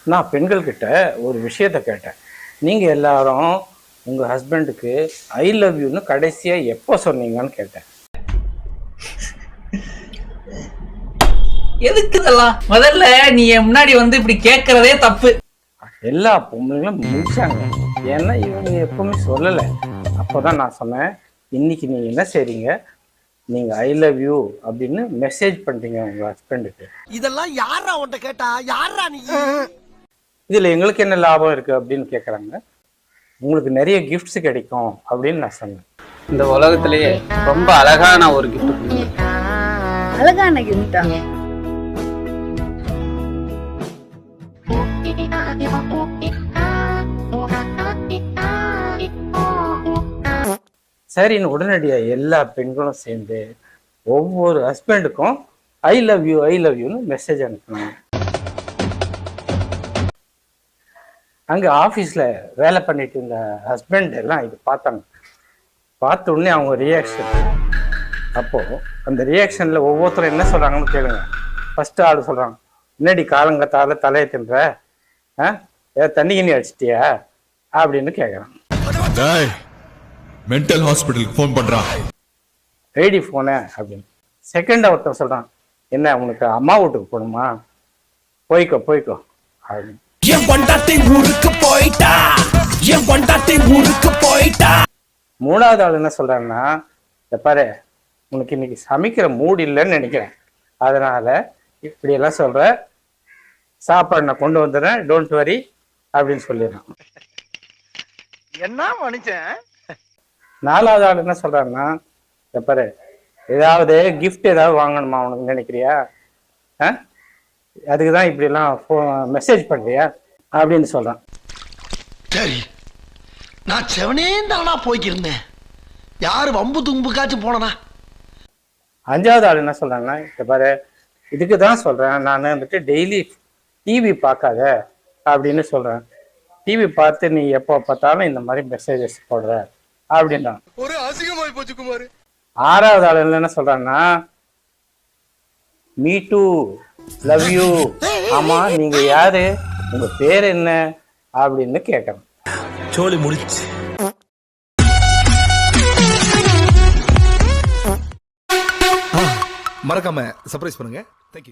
நான் பெண்கள்கிட்ட ஒரு விஷயத்த கேட்டேன். நீங்கள் எல்லாரும் உங்கள் ஹஸ்பண்டுக்கு ஐ லவ் யூன்னு கடைசியாக எப்போ சொன்னீங்கன்னு கேட்டேன். எதுக்கு இதெல்லாம்? முதல்ல நீ என் முன்னாடி வந்து இப்படி கேட்கறதே தப்பு. எல்லா பொம்பளைங்களும் முடிச்சாங்க. ஏன்னா இவங்க எப்பவுமே சொல்லலை. அப்போதான் நான் சொன்னேன், இன்னைக்கு நீங்கள் என்ன செய்றீங்க, நீங்கள் ஐ லவ் யூ அப்படின்னு மெசேஜ் பண்ணுறீங்க உங்கள் ஹஸ்பண்டுக்கு. இதெல்லாம் யாரா உன்கிட்ட கேட்டா? யாரா நீ? இதில் எங்களுக்கு என்ன லாபம் இருக்குது அப்படின்னு கேட்குறாங்க. உங்களுக்கு நிறைய கிஃப்ட்ஸ் கிடைக்கும் அப்படின்னு நான் சொன்னேன். இந்த உலகத்திலேயே ரொம்ப அழகான ஒரு கிஃப்ட். அழகான கிஃப்டா? சரின்னு உடனடியாக எல்லா பெண்களும் சேர்ந்து ஒவ்வொரு ஹஸ்பண்டுக்கும் ஐ லவ் யூன்னு மெசேஜ் அனுப்புனாங்க. அங்கே ஆஃபீஸில் வேலை பண்ணிட்டு இருந்த ஹஸ்பண்ட் எல்லாம் இது பார்த்தாங்க. பார்த்த உடனே அவங்க ரியாக்ஷன், அப்போது அந்த ரியாக்ஷனில் ஒவ்வொருத்தரும் என்ன சொல்கிறாங்கன்னு கேளுங்க. ஃபஸ்ட்டு ஆள் சொல்கிறாங்க, முன்னாடி காலங்கத்தால தலையை தின்ற, ஏதாவது தண்ணி கிண்ணி அடிச்சிட்டியா அப்படின்னு கேட்குறான். மென்டல் ஹாஸ்பிட்டலுக்கு ஃபோன் பண்றான், ரெடி ஃபோனு அப்படின்னு. செகண்ட் ஒருத்தன் சொல்கிறான், என்ன உனக்கு அம்மா வீட்டுக்கு போகணுமா, போய்க்கோ அப்படின்னு. மூணாவது ஆள் என்ன சொல்றாங்கன்னா, பாரு உனக்கு இன்னைக்கு சமைக்கிற மூடு இல்லைன்னு நினைக்கிறேன், அதனால இப்படியெல்லாம் சொல்ற, சாப்பாடு நான் கொண்டு வந்துடுறேன், டோன்ட் வரி அப்படின்னு சொல்லிடுறான். என்ன மனுஷன்? நாலாவது ஆள் என்ன சொல்றாருன்னா, பாரு ஏதாவது கிஃப்ட் ஏதாவது வாங்கணுமா உனக்கு நினைக்கிறியா, அதுக்கு தான் இப்படிலாம் மெசேஜ் பண்றியா அப்படின்னு சொல்றான். சரி, நான் செவனே தானா போய்க்கிருந்தேன், யாரு வம்பு தும்புக்காச்சும் போனா. அஞ்சாவது ஆள் என்ன சொல்றாங்கன்னா, பாரு இதுக்கு தான் சொல்றேன், நான் வந்துட்டு டெய்லி டிவி பார்க்காத அப்படின்னு சொல்றேன், டிவி பார்த்து நீ எப்போ பார்த்தாலும் இந்த மாதிரி மெசேஜஸ் போடுற அப்படின்றான். ஒரு அசிங்கமாய் போச்சு குமார். ஆறாவது ஆள் என்ன சொல்றான்னா, மீ டூ லவ் யூ, ஆமா நீங்க யாரு, உங்க பேர் என்ன அப்படின்னு கேட்கறான். சோலி முடிச்சு. மறக்காம சர்ப்ரைஸ் பண்ணுங்க. தேங்க்யூ.